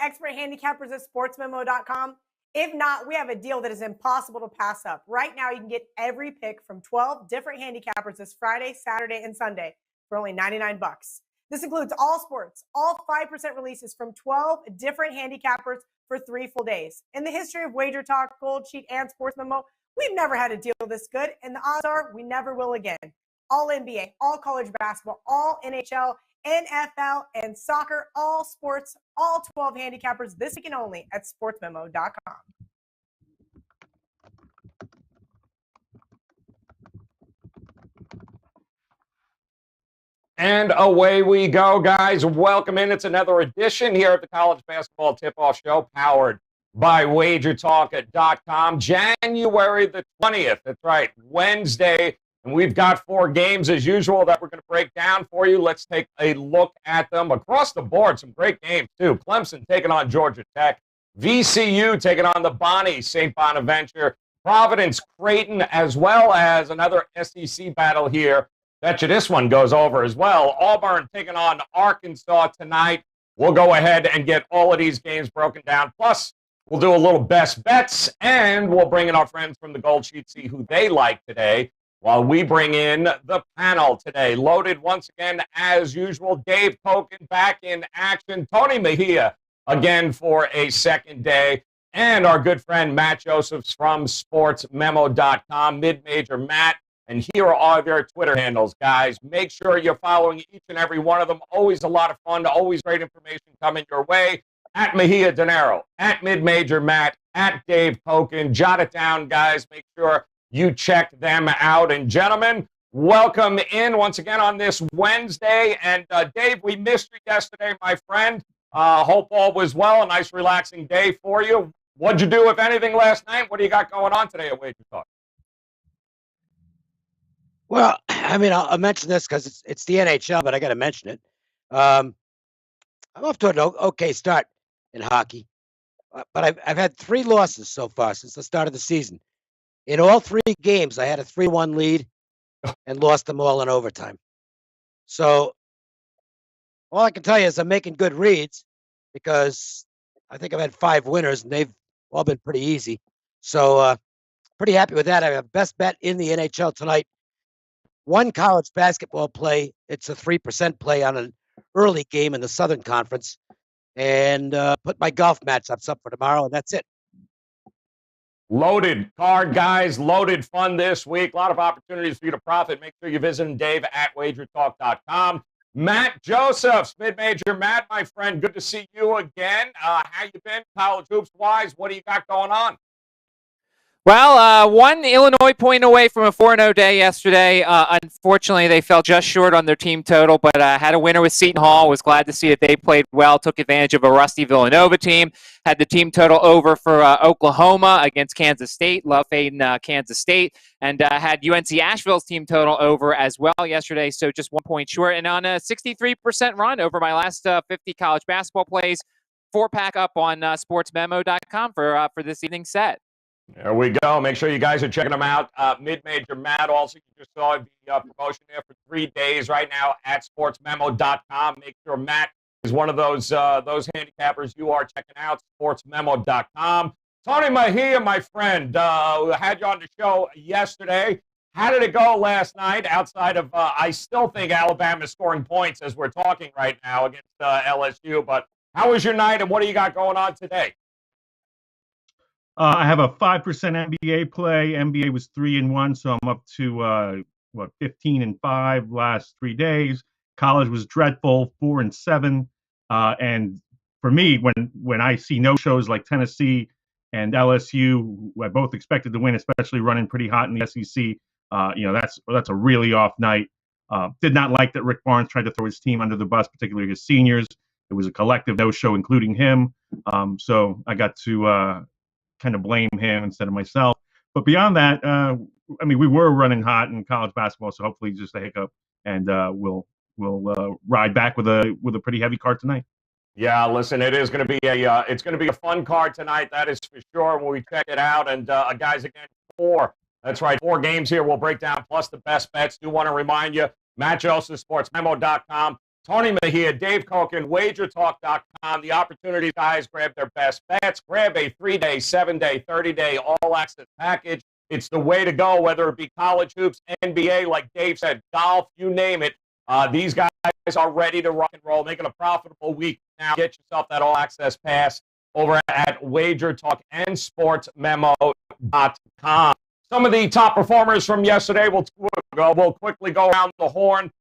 expert handicappers at sportsmemo.com? If not, we have a deal that is impossible to pass up. Right now, you can get every pick from 12 different handicappers this Friday, Saturday, and Sunday for only $99. This includes all sports, all 5% releases from 12 different handicappers for 3 full days. In the history of Wager Talk, Gold Sheet, and Sports Memo, we've never had a deal this good, and the odds are we never will again. All NBA, all college basketball, all NHL, NFL, and soccer, all sports, all 12 handicappers this weekend only at sportsmemo.com. And away we go, guys. Welcome in. It's another edition here at the College Basketball Tip-Off Show, powered by WagerTalk.com. January the 20th. That's right, Wednesday. And we've got 4 games, as usual, that we're going to break down for you. Let's take a look at them. Across the board, some great games, too. Clemson taking on Georgia Tech. VCU taking on the Bonnie, St. Bonaventure. Providence, Creighton, as well as another SEC battle here. Bet you this one goes over as well. Auburn taking on Arkansas tonight. We'll go ahead and get all of these games broken down. Plus, we'll do a little best bets, and we'll bring in our friends from the Gold Sheet, see who they like today, while we bring in the panel today. Loaded once again, as usual. Dave Koken back in action. Tony Mejia again for a second day. And our good friend Matt Josephs from sportsmemo.com, mid-major Matt. And here are their Twitter handles, guys. Make sure you're following each and every one of them. Always a lot of fun, always great information coming your way. At Mejia Dinero, at Mid-Major Matt, at Dave Koken. Jot it down, guys. Make sure you check them out. And gentlemen, welcome in once again on this Wednesday. And Dave, we missed you yesterday, my friend. Hope all was well. A nice, relaxing day for you. What'd you do, if anything, last night? What do you got going on today at Wager Talk? Well, I mean, I'll mention this because it's the NHL, but I got to mention it. I'm off to an okay start in hockey, but I've had 3 losses so far since the start of the season. In all 3 games, I had a 3-1 lead and lost them all in overtime. So all I can tell you is I'm making good reads because I think I've had 5 winners, and they've all been pretty easy. So pretty happy with that. I have a best bet in the NHL tonight. 1 college basketball play. It's a 3% play on an early game in the Southern Conference. And put my golf matchups up for tomorrow, and that's it. Loaded card, guys. Loaded fun this week. A lot of opportunities for you to profit. Make sure you visit Dave at WagerTalk.com. Matt Josephs, mid-major Matt, my friend. Good to see you again. How you been, college hoops-wise? What do you got going on? Well, 1 Illinois point away from a 4-0 day yesterday. Unfortunately, they fell just short on their team total, but had a winner with Seton Hall. Was glad to see that they played well, took advantage of a rusty Villanova team. Had the team total over for Oklahoma against Kansas State. Love fading Kansas State. And had UNC Asheville's team total over as well yesterday, so just 1 point short. And on a 63% run over my last 50 college basketball plays. 4-pack up on sportsmemo.com for this evening's set. There we go. Make sure you guys are checking them out. Mid-Major Matt, also, you just saw the promotion there for 3 days right now at sportsmemo.com. Make sure Matt is one of those handicappers you are checking out, sportsmemo.com. Tony Mejia, my friend, had you on the show yesterday. How did it go last night outside of, I still think Alabama's scoring points as we're talking right now against LSU, but how was your night and what do you got going on today? I have a 5% NBA play. NBA was 3-1, so I'm up to 15-5 last 3 days. College was dreadful, 4-7. And for me, when I see no shows like Tennessee and LSU, who I both expected to win, especially running pretty hot in the SEC, that's a really off night. Did not like that Rick Barnes tried to throw his team under the bus, particularly his seniors. It was a collective no-show, including him. So I got to kind of blame him instead of myself. But beyond that, we were running hot in college basketball, so hopefully just a hiccup, and we'll ride back with a pretty heavy card tonight. Yeah, listen, it's going to be a fun card tonight. That is for sure. When we check it out, and guys, again, 4. That's right, 4 games here. We'll break down plus the best bets. Do want to remind you, Matt Joseph, sportsmemo.com. Tony Mejia, Dave Koken, WagerTalk.com. The opportunity guys grab their best bets. Grab a 3-day, 7-day, 30-day all-access package. It's the way to go, whether it be college hoops, NBA, like Dave said, golf, you name it. These guys are ready to rock and roll, making a profitable week now. Get yourself that all-access pass over at WagerTalk and SportsMemo.com. Some of the top performers from yesterday, we'll quickly go around the horn.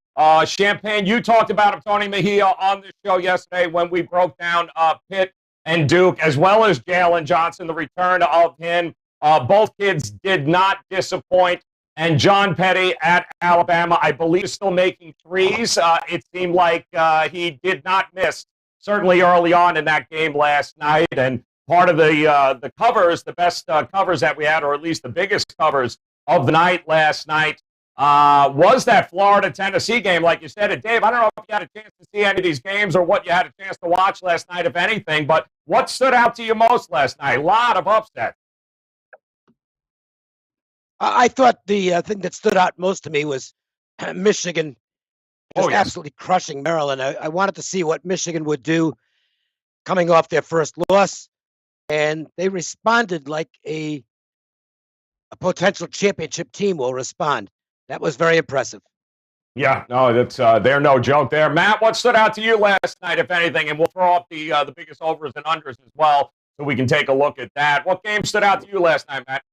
Champagne, you talked about him, Tony Mejia, on the show yesterday when we broke down Pitt and Duke, as well as Jalen Johnson, the return of him. Both kids did not disappoint. And John Petty at Alabama, I believe, is still making threes. It seemed like he did not miss, certainly early on in that game last night. And part of the covers, the best covers that we had, or at least the biggest covers of the night last night, was that Florida-Tennessee game. Like you said, Dave, I don't know if you had a chance to see any of these games or what you had a chance to watch last night, if anything, but what stood out to you most last night? A lot of upsets. I thought the thing that stood out most to me was Michigan just absolutely crushing Maryland. I wanted to see what Michigan would do coming off their first loss, and they responded like a potential championship team will respond. That was very impressive. Yeah, no, that's they're no joke there. Matt, what stood out to you last night, if anything? And we'll throw up the biggest overs and unders as well, so we can take a look at that. What game stood out to you last night, Matt?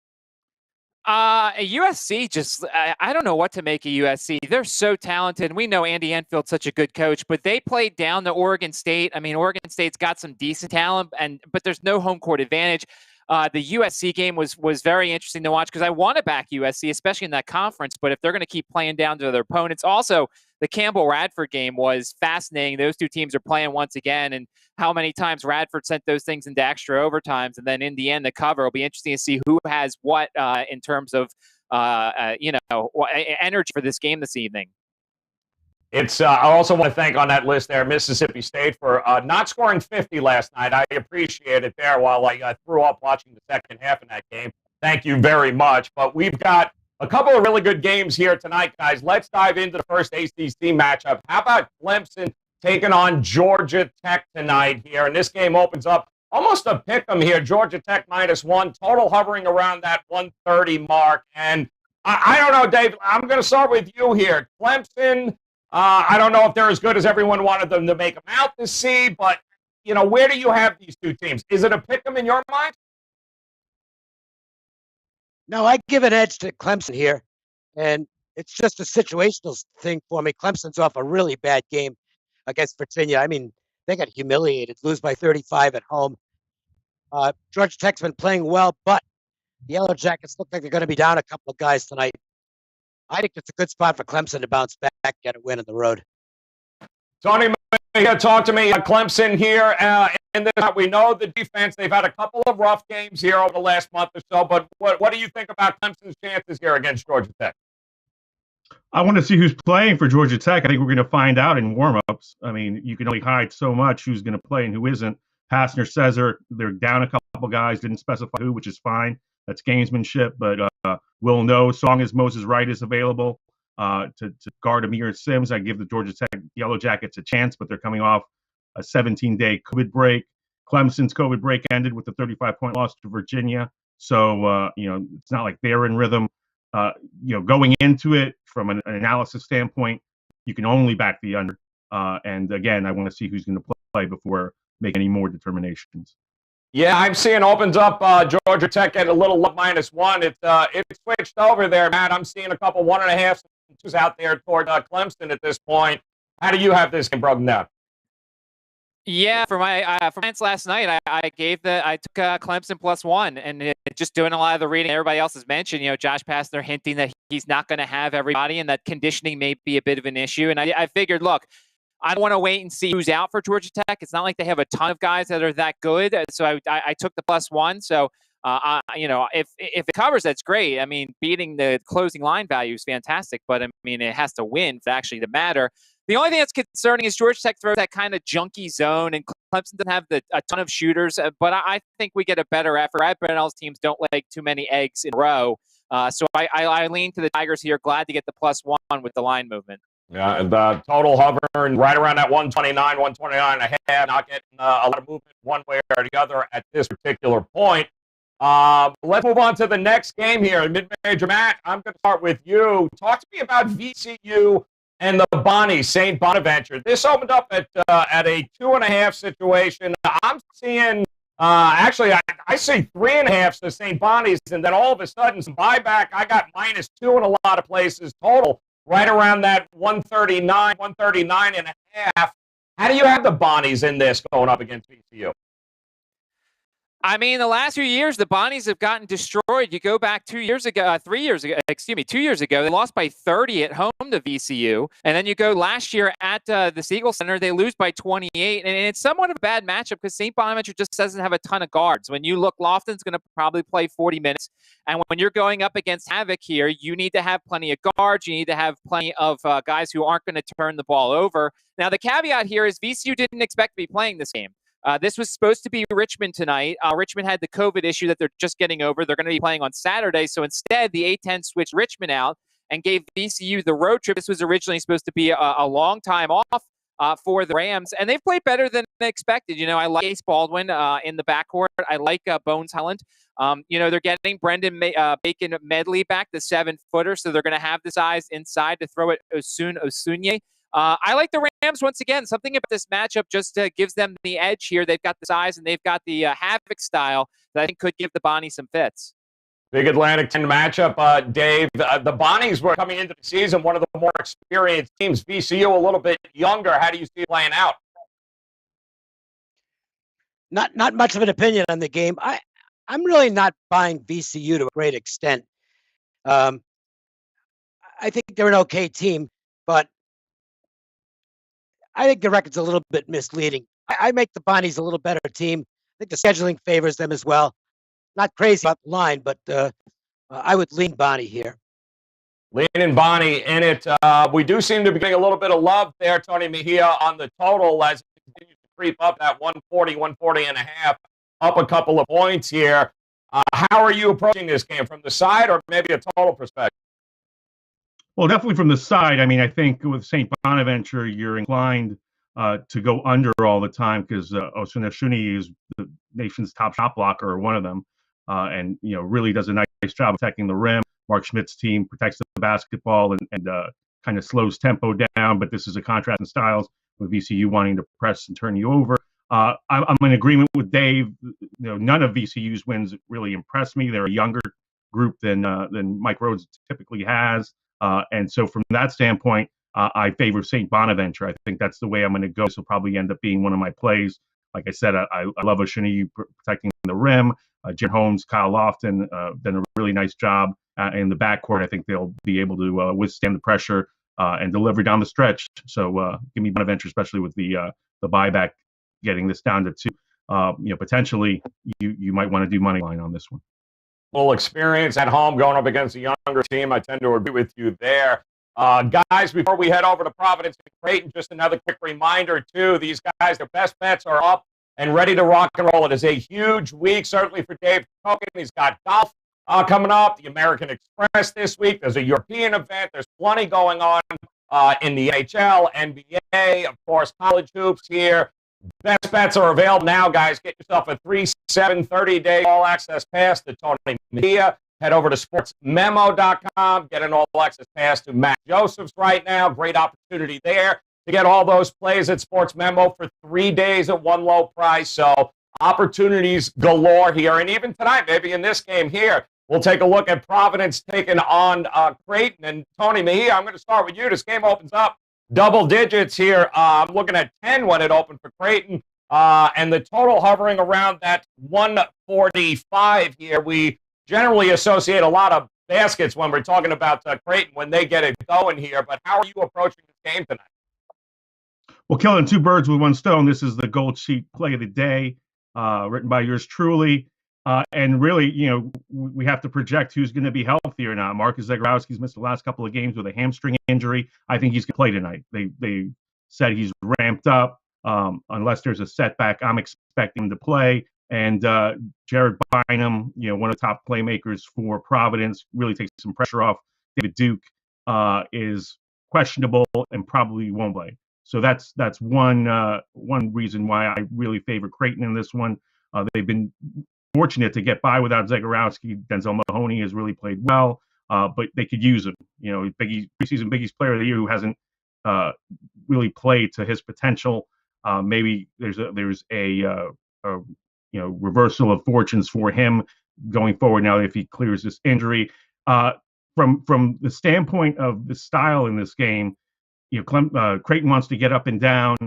USC just, I don't know what to make of USC. They're so talented. We know Andy Enfield's such a good coach, but they played down to Oregon State. I mean, Oregon State's got some decent talent, but there's no home court advantage. The USC game was very interesting to watch because I want to back USC, especially in that conference. But if they're going to keep playing down to their opponents, also the Campbell-Radford game was fascinating. Those two teams are playing once again, and how many times Radford sent those things into extra overtimes, and then in the end, the cover. It'll be interesting to see who has what in terms of energy for this game this evening. It's. I also want to thank on that list there Mississippi State for not scoring 50 last night. I appreciate it there while I threw up watching the second half of that game. Thank you very much. But we've got a couple of really good games here tonight, guys. Let's dive into the first ACC matchup. How about Clemson taking on Georgia Tech tonight here? And this game opens up almost a pick 'em here. Georgia Tech -1, total hovering around that 130 mark. And I don't know, Dave, I'm going to start with you here. Clemson, I don't know if they're as good as everyone wanted them to make them out to see, but, where do you have these two teams? Is it a pick 'em in your mind? No, I give an edge to Clemson here, and it's just a situational thing for me. Clemson's off a really bad game against Virginia. I mean, they got humiliated, lose by 35 at home. Georgia Tech's been playing well, but the Yellow Jackets look like they're going to be down a couple of guys tonight. I think it's a good spot for Clemson to bounce back, get a win on the road. Tony, talk to me. Clemson here. And we know the defense. They've had a couple of rough games here over the last month or so. But what do you think about Clemson's chances here against Georgia Tech? I want to see who's playing for Georgia Tech. I think we're going to find out in warm-ups. I mean, you can only hide so much who's going to play and who isn't. Pastner says they're down a couple guys, didn't specify who, which is fine. That's gamesmanship, but we'll know as long as Moses Wright is available to guard Amir Sims. I give the Georgia Tech Yellow Jackets a chance, but they're coming off a 17-day COVID break. Clemson's COVID break ended with a 35-point loss to Virginia. So, it's not like they're in rhythm. Going into it from an analysis standpoint, you can only back the under. And again, I want to see who's going to play before make any more determinations. Yeah, I'm seeing opens up Georgia Tech at a little -1. It's switched over there, Matt. I'm seeing a couple 1.5 out there toward Clemson at this point. How do you have this game broken down? Yeah, for my last night, I took Clemson +1, and just doing a lot of the reading everybody else has mentioned. Josh Pastner hinting that he's not going to have everybody, and that conditioning may be a bit of an issue. And I figured, look, I don't want to wait and see who's out for Georgia Tech. It's not like they have a ton of guys that are that good. So I took the +1. So, if it covers, that's great. I mean, beating the closing line value is fantastic, but I mean, it has to win for actually to matter. The only thing that's concerning is Georgia Tech throws that kind of junky zone, and Clemson doesn't have a ton of shooters, but I think we get a better effort. Brad Brunell's teams don't lay too many eggs in a row. So I lean to the Tigers here. Glad to get the +1 with the line movement. Yeah, the total hovering right around that 129, 129 and a half, not getting a lot of movement one way or the other at this particular point. Let's move on to the next game here. Mid-major, Matt, I'm going to start with you. Talk to me about VCU and the Bonnie, St. Bonaventure. This opened up at a 2.5 situation. I'm seeing, actually, I see 3.5 to St. Bonnie's, and then all of a sudden, some buyback. I got -2 in a lot of places total, right around that 139, 139 and a half. How do you have the Bonnies in this going up against VCU? I mean, the last few years, the Bonnies have gotten destroyed. You go back 2 years ago, 3 years ago, 2 years ago, they lost by 30 at home to VCU. And then you go last year at the Siegel Center, they lose by 28. And it's somewhat of a bad matchup because St. Bonaventure just doesn't have a ton of guards. When you look, Lofton's going to probably play 40 minutes. And when you're going up against Havoc here, you need to have plenty of guards. You need to have plenty of guys who aren't going to turn the ball over. Now, the caveat here is VCU didn't expect to be playing this game. This was supposed to be Richmond tonight. Richmond had the COVID issue that they're just getting over. They're going to be playing on Saturday. So instead, the A-10 switched Richmond out and gave VCU the road trip. This was originally supposed to be a long time off for the Rams. And they've played better than expected. You know, I like Ace Baldwin in the backcourt. I like Bones Holland. You know, they're getting Brendan Bacon Medley back, the 7-footer. So they're going to have the size inside to throw it Osunye. I like the Rams once again. Something about this matchup just gives them the edge here. They've got the size and they've got the Havoc style that I think could give the Bonnie some fits. Big Atlantic 10 matchup, Dave. The Bonnies were coming into the season one of the more experienced teams. VCU a little bit younger. How do you see it playing out? Not much of an opinion on the game. I'm really not buying VCU to a great extent. I think they're an okay team, but I think the record's a little bit misleading. I make the Bonnies a little better team. I think the scheduling favors them as well. Not crazy about the line, but I would lean Bonnie here. Leaning Bonnie in it. We do seem to be getting a little bit of love there, Tony Mejia, on the total as it continues to creep up at 140, 140 and a half, up a couple of points here. How are you approaching this game, from the side or maybe a total perspective? Well, definitely from the side. I mean, I think with St. Bonaventure, you're inclined to go under all the time because Osunashuni is the nation's top shot blocker, or one of them, and you know really does a nice job protecting the rim. Mark Schmidt's team protects the basketball and kind of slows tempo down, but this is a contrast in styles with VCU wanting to press and turn you over. I'm in agreement with Dave. You know, none of VCU's wins really impress me. They're a younger group than Mike Rhodes typically has. And so from that standpoint, I favor St. Bonaventure. I think that's the way I'm going to go. This will probably end up being one of my plays. Like I said, I love Oshuni protecting the rim. Jared Holmes, Kyle Lofton done a really nice job in the backcourt. I think they'll be able to withstand the pressure and deliver down the stretch. So give me Bonaventure, especially with the buyback getting this down to 2. You know, potentially you might want to do money line on this one. Full experience at home going up against a younger team. I tend to agree with you there. Guys, before we head over to Providence and Creighton, just another quick reminder, too. These guys, their best bets are up and ready to rock and roll. It is a huge week, certainly for Dave Koken. He's got golf coming up, the American Express this week. There's a European event. There's plenty going on in the NHL, NBA, of course, college hoops here. Best bets are available now, guys. Get yourself a 3-7 30-day all-access pass to Tony Mejia. Head over to sportsmemo.com. Get an all-access pass to Matt Josephs right now. Great opportunity there to get all those plays at Sports Memo for 3 days at one low price. So opportunities galore here. And even tonight, maybe in this game here, we'll take a look at Providence taking on Creighton. And Tony Mejia, I'm going to start with you. This game opens up double digits here. I'm looking at 10 when it opened for Creighton. And the total hovering around that 145 here. We generally associate a lot of baskets when we're talking about Creighton when they get it going here. But how are you approaching this game tonight? Well, killing 2 birds with 1 stone. This is the Gold Sheet Play of the Day, written by yours truly. And really, you know, we have to project who's going to be healthy or not. Marcus Zegarowski's missed the last couple of games with a hamstring injury. I think he's going to play tonight. They said he's ramped up. Unless there's a setback, I'm expecting him to play. And Jared Bynum, you know, one of the top playmakers for Providence, really takes some pressure off. David Duke is questionable and probably won't play. So that's one reason why I really favor Creighton in this one. They've been fortunate to get by without Zagorowski. Denzel Mahoney has really played well, but they could use him. Preseason Biggie's Player of the Year who hasn't really played to his potential. Maybe there's a reversal of fortunes for him going forward now if he clears this injury. From the standpoint of the style in this game, Creighton wants to get up and down,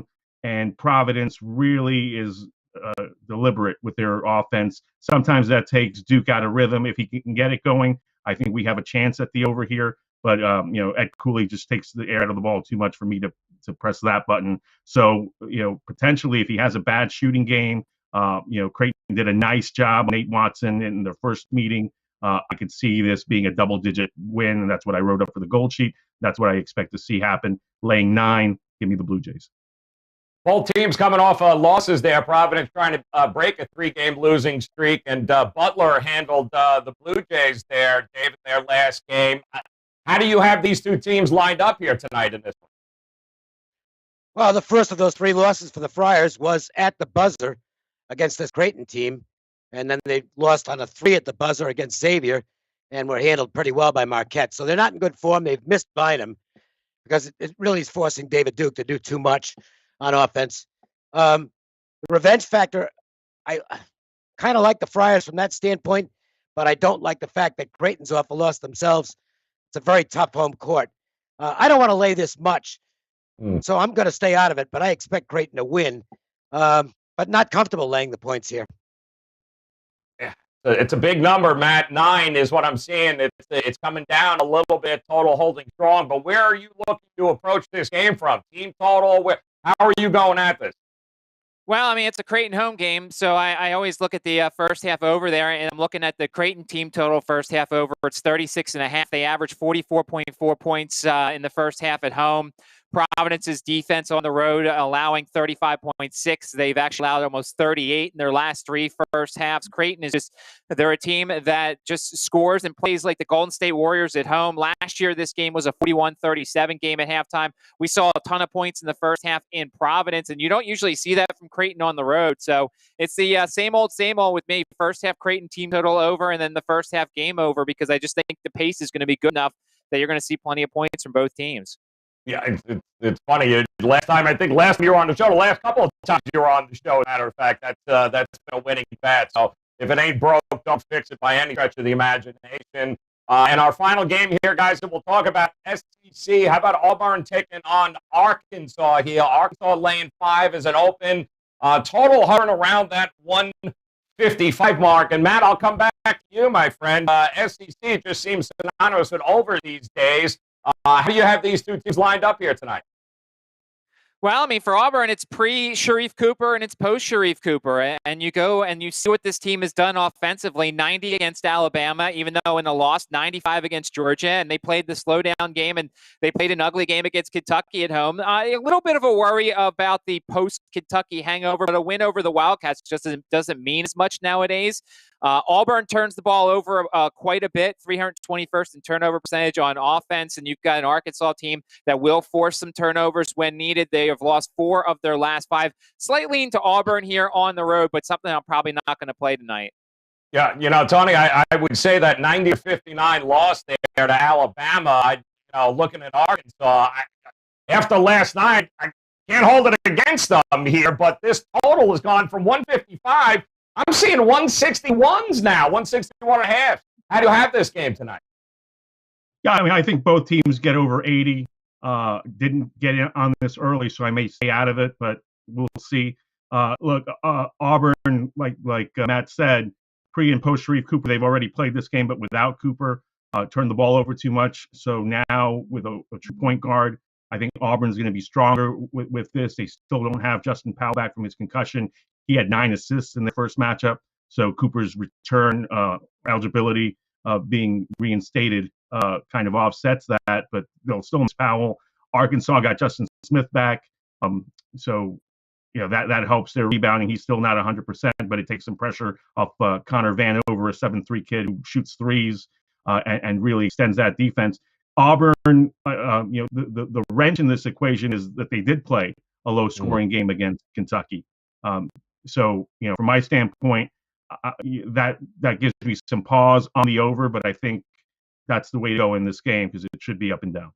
and Providence really is deliberate with their offense. Sometimes that takes Duke out of rhythm. If he can get it going, I think we have a chance at the over here. But Ed Cooley just takes the air out of the ball too much for me to press that button. So potentially, if he has a bad shooting game, Creighton did a nice job on Nate Watson in their first meeting. I could see this being a double-digit win, and that's what I wrote up for the gold sheet. That's what I expect to see happen. Laying 9, give me the Blue Jays. Both teams coming off losses there. Providence trying to break a 3-game losing streak, and Butler handled the Blue Jays there, David, their last game. How do you have these two teams lined up here tonight in this one? Well, the first of those 3 losses for the Friars was at the buzzer against this Creighton team, and then they lost on a 3 at the buzzer against Xavier and were handled pretty well by Marquette. So they're not in good form. They've missed Bynum because it really is forcing David Duke to do too much on offense. The revenge factor, I kind of like the Friars from that standpoint, but I don't like the fact that Creighton's off a loss themselves. It's a very tough home court. I don't want to lay this much, so I'm going to stay out of it, but I expect Creighton to win, but not comfortable laying the points here. Yeah, it's a big number, Matt. 9 is what I'm seeing. It's coming down a little bit, total holding strong, but where are you looking to approach this game from? Team total? How are you going at this? Well, I mean, it's a Creighton home game, so I always look at the first half over there, and I'm looking at the Creighton team total first half over. It's 36.5. They average 44.4 points in the first half at home. Providence's defense on the road allowing 35.6. They've actually allowed almost 38 in their last 3 first halves. Creighton they're a team that just scores and plays like the Golden State Warriors at home. Last year, this game was a 41-37 game at halftime. We saw a ton of points in the first half in Providence, and you don't usually see that from Creighton on the road. So it's the same old with me. First half Creighton team total over, and then the first half game over, because I just think the pace is going to be good enough that you're going to see plenty of points from both teams. Yeah, it's funny. Last time you were on the show, the last couple of times you were on the show, as a matter of fact, that's been a winning bet. So if it ain't broke, don't fix it by any stretch of the imagination. And our final game here, guys, that we'll talk about SEC. How about Auburn taking on Arkansas here? Arkansas laying 5 as an open. Total hovering around that 155 mark. And Matt, I'll come back to you, my friend. SEC just seems synonymous with over these days. How do you have these two teams lined up here tonight? Well, I mean, for Auburn, it's pre-Sharif Cooper and it's post-Sharif Cooper. And you go and you see what this team has done offensively. 90 against Alabama, even though in the loss, 95 against Georgia. And they played the slowdown game, and they played an ugly game against Kentucky at home. A little bit of a worry about the post-Kentucky hangover, but a win over the Wildcats just doesn't mean as much nowadays. Auburn turns the ball over quite a bit, 321st in turnover percentage on offense, and you've got an Arkansas team that will force some turnovers when needed. They have lost 4 of their last 5. Slightly into Auburn here on the road, but something I'm probably not going to play tonight. Yeah, Tony, I would say that 90-59 loss there to Alabama. Looking at Arkansas, after last night, I can't hold it against them here, but this total has gone from 155. I'm seeing 161s now, 161 and a half. How do you have this game tonight? Yeah, I mean, I think both teams get over 80. Didn't get in on this early, so I may stay out of it, but we'll see. Look, Auburn, like Matt said, pre and post Sharif Cooper, they've already played this game, but without Cooper, turned the ball over too much. So now with a true point guard, I think Auburn's going to be stronger with this. They still don't have Justin Powell back from his concussion. He had 9 assists in the first matchup. So Cooper's return eligibility being reinstated kind of offsets that, but they'll still miss Powell. Arkansas got Justin Smith back. So that helps their rebounding. He's still not 100%, but it takes some pressure off Connor Vanover, a 7'3" kid who shoots threes and really extends that defense. Auburn, the wrench in this equation is that they did play a low-scoring game against Kentucky. So, from my standpoint, that gives me some pause on the over, but I think that's the way to go in this game because it should be up and down.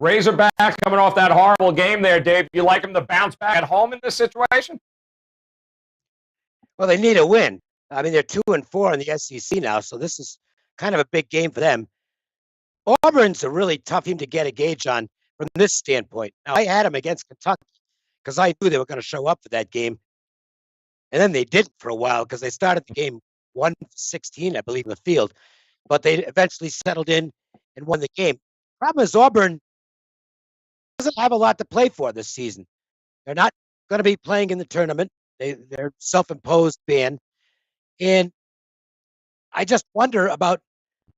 Razorbacks coming off that horrible game there, Dave. You like them to bounce back at home in this situation? Well, they need a win. I mean, they're 2-4 in the SEC now, so this is kind of a big game for them. Auburn's a really tough team to get a gauge on from this standpoint. Now, I had them against Kentucky because I knew they were going to show up for that game. And then they didn't for a while because they started the game 1-16, I believe, in the field. But they eventually settled in and won the game. Problem is Auburn doesn't have a lot to play for this season. They're not going to be playing in the tournament. They're self-imposed ban. And I just wonder about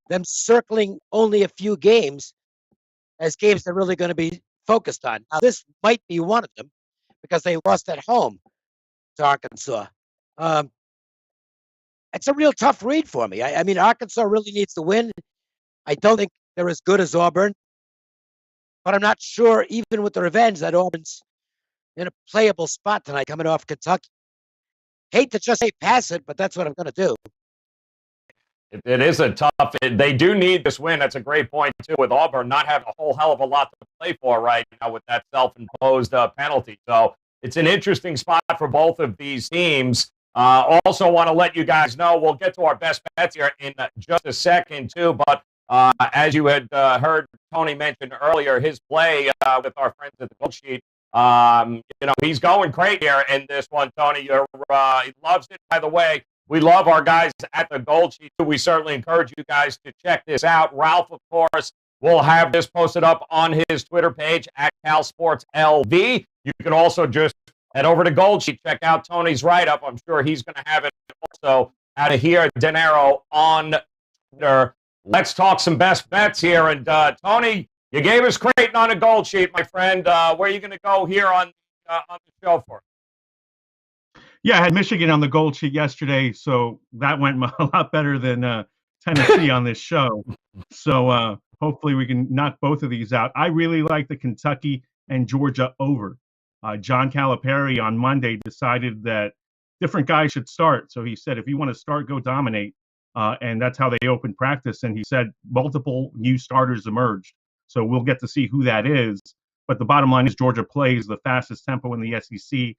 them circling only a few games as games they're really going to be focused on. Now, this might be one of them because they lost at home to Arkansas. It's a real tough read for me. I mean, Arkansas really needs to win. I don't think they're as good as Auburn, but I'm not sure, even with the revenge, that Auburn's in a playable spot tonight coming off Kentucky. Hate to just say pass it, but that's what I'm going to do. It is a tough. They do need this win. That's a great point, too, with Auburn not having a whole hell of a lot to play for right now with that self-imposed penalty. So it's an interesting spot for both of these teams. Also want to let you guys know, we'll get to our best bets here in just a second, too. But as you had heard Tony mention earlier, his play with our friends at the Gold Sheet, he's going great here in this one, Tony. He loves it, by the way. We love our guys at the Gold Sheet. We certainly encourage you guys to check this out. Ralph, of course, will have this posted up on his Twitter page at CalSportsLV. You can also just head over to Gold Sheet, check out Tony's write-up. I'm sure he's going to have it also out of here, Denaro on Twitter. Let's talk some best bets here. And Tony, you gave us Creighton on a Gold Sheet, my friend. Where are you going to go here on the show for? Yeah, I had Michigan on the Gold Sheet yesterday, so that went a lot better than Tennessee on this show. So hopefully we can knock both of these out. I really like the Kentucky and Georgia over. John Calipari on Monday decided that different guys should start. So he said, if you want to start, go dominate. And that's how they opened practice. And he said multiple new starters emerged. So we'll get to see who that is. But the bottom line is Georgia plays the fastest tempo in the SEC.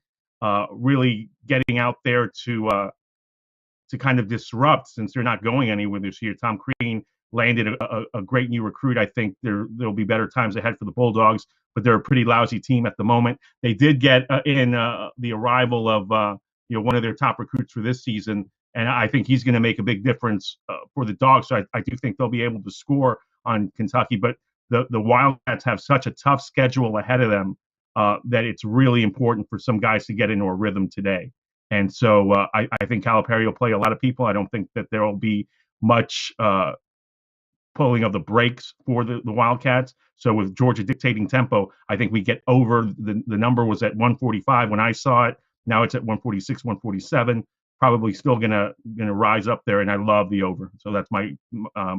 Really getting out there to kind of disrupt since they're not going anywhere this year. Tom Crean landed a great new recruit. I think there'll be better times ahead for the Bulldogs, but they're a pretty lousy team at the moment. They did get in the arrival of one of their top recruits for this season, and I think he's going to make a big difference for the Dogs. So I do think they'll be able to score on Kentucky, but the Wildcats have such a tough schedule ahead of them that it's really important for some guys to get into a rhythm today. And so I think Calipari will play a lot of people. I don't think that there will be much pulling of the brakes for the Wildcats. So with Georgia dictating tempo, I think we get over. The number was at 145 when I saw it. Now it's at 146, 147. Probably still gonna rise up there, and I love the over. So that's my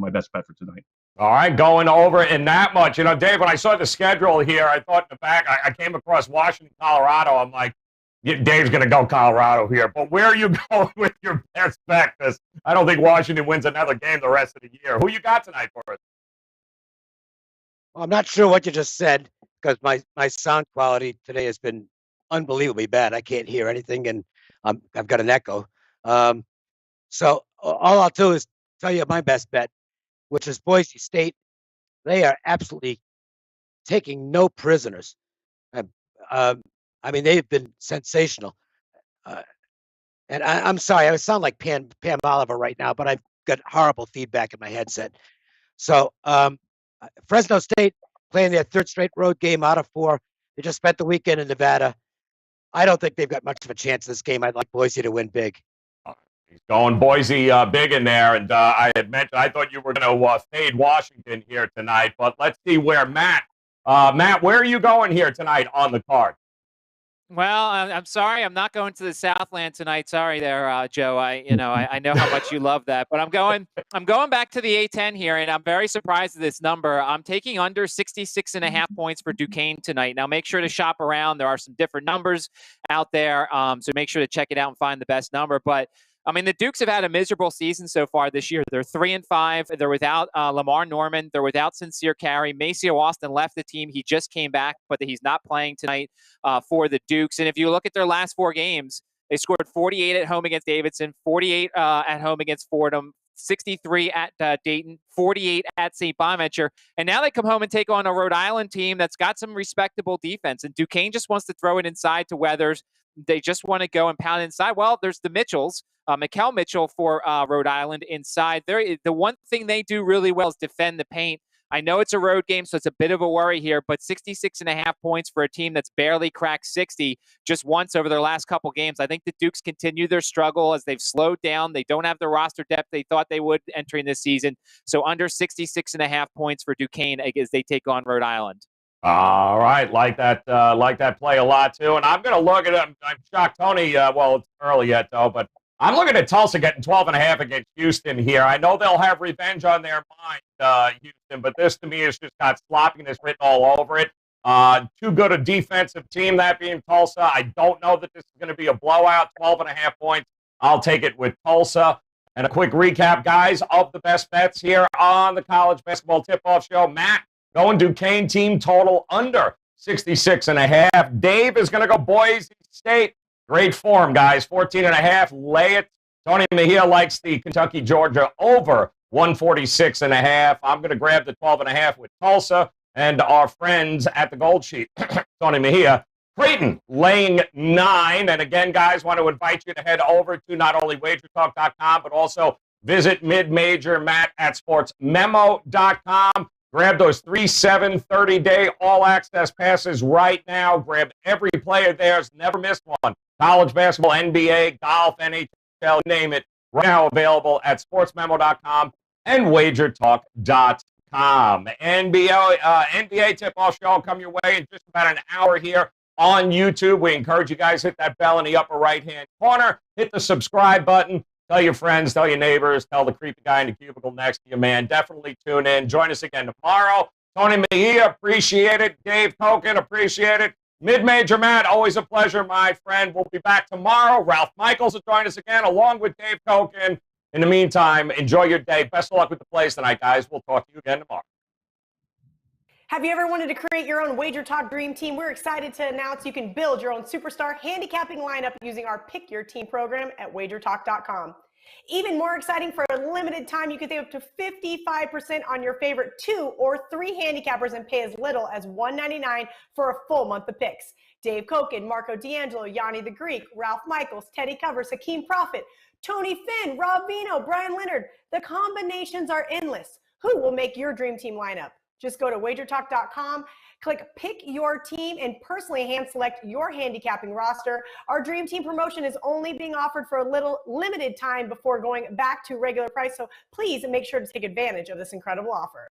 best bet for tonight. All right, going over in that much. Dave, when I saw the schedule here, I thought in the back, I came across Washington, Colorado. I'm like, Dave's going to go Colorado here. But where are you going with your best bet? Because I don't think Washington wins another game the rest of the year. Who you got tonight for us? Well, I'm not sure what you just said because my sound quality today has been unbelievably bad. I can't hear anything, and I've got an echo. So all I'll do is tell you my best bet, which is Boise State. They are absolutely taking no prisoners. I mean, they've been sensational. And I'm sorry, I sound like Pam Oliver right now, but I've got horrible feedback in my headset. So Fresno State playing their third straight road game out of 4. They just spent the weekend in Nevada. I don't think they've got much of a chance in this game. I'd like Boise to win big. He's going Boise big in there, and I had mentioned I thought you were going to fade Washington here tonight, but let's see where Matt, where are you going here tonight on the card? Well, I'm sorry, I'm not going to the Southland tonight. Sorry, there, Joe. I know how much you love that, but I'm going back to the A10 here, and I'm very surprised at this number. I'm taking under 66.5 points for Duquesne tonight. Now, make sure to shop around. There are some different numbers out there, so make sure to check it out and find the best number. But I mean, the Dukes have had a miserable season so far this year. They're 3-5. They're without Lamar Norman. They're without Sincere Carey. Maceo Austin left the team. He just came back, but he's not playing tonight for the Dukes. And if you look at their last 4 games, they scored 48 at home against Davidson, 48 at home against Fordham, 63 at Dayton, 48 at St. Bonaventure. And now they come home and take on a Rhode Island team that's got some respectable defense. And Duquesne just wants to throw it inside to Weathers. They just want to go and pound inside. Well, there's the Mitchells. Mikel Mitchell for Rhode Island inside. The one thing they do really well is defend the paint. I know it's a road game, so it's a bit of a worry here, but 66.5 points for a team that's barely cracked 60 just once over their last couple games. I think the Dukes continue their struggle as they've slowed down. They don't have the roster depth they thought they would entering this season. So under 66.5 points for Duquesne as they take on Rhode Island. All right, like that play a lot too. And I'm going to look at it. I'm shocked, Tony. Well, it's early yet though, but I'm looking at Tulsa getting 12.5 against Houston here. I know they'll have revenge on their mind, Houston, but this to me has just got sloppiness written all over it. Too good a defensive team, that being Tulsa. I don't know that this is going to be a blowout. 12.5 points. I'll take it with Tulsa. And a quick recap, guys, of the best bets here on the College Basketball Tip-Off Show. Matt, going Duquesne team total under 66.5. Dave is going to go Boise State. Great form, guys. 14.5. Lay it. Tony Mejia likes the Kentucky-Georgia over 146.5. I'm going to grab the 12.5 with Tulsa and our friends at the Gold Sheet. Tony Mejia. Creighton laying 9. And again, guys, want to invite you to head over to not only WagerTalk.com, but also visit mid-major Matt at sportsmemo.com. Grab those 3, 7, 30-day all-access passes right now. Grab every player there. Never missed one. College basketball, NBA, golf, NHL, name it. Right now available at sportsmemo.com and wagertalk.com. NBA tip-off show will come your way in just about an hour here on YouTube. We encourage you guys, hit that bell in the upper right-hand corner. Hit the subscribe button. Tell your friends, tell your neighbors, tell the creepy guy in the cubicle next to you, man. Definitely tune in. Join us again tomorrow. Tony Mejia, appreciate it. Dave Koken, appreciate it. Mid-Major Matt, always a pleasure, my friend. We'll be back tomorrow. Ralph Michaels will join us again, along with Dave Koken. In the meantime, enjoy your day. Best of luck with the plays tonight, guys. We'll talk to you again tomorrow. Have you ever wanted to create your own Wager Talk Dream Team? We're excited to announce you can build your own superstar handicapping lineup using our Pick Your Team program at WagerTalk.com. Even more exciting, for a limited time, you can save up to 55% on your favorite 2 or 3 handicappers and pay as little as $1.99 for a full month of picks. Dave Koken, Marco D'Angelo, Yanni the Greek, Ralph Michaels, Teddy Covers, Hakeem Prophet, Tony Finn, Rob Vino, Brian Leonard. The combinations are endless. Who will make your dream team lineup? Just go to WagerTalk.com, click Pick Your Team, and personally hand-select your handicapping roster. Our Dream Team promotion is only being offered for a little limited time before going back to regular price, so please make sure to take advantage of this incredible offer.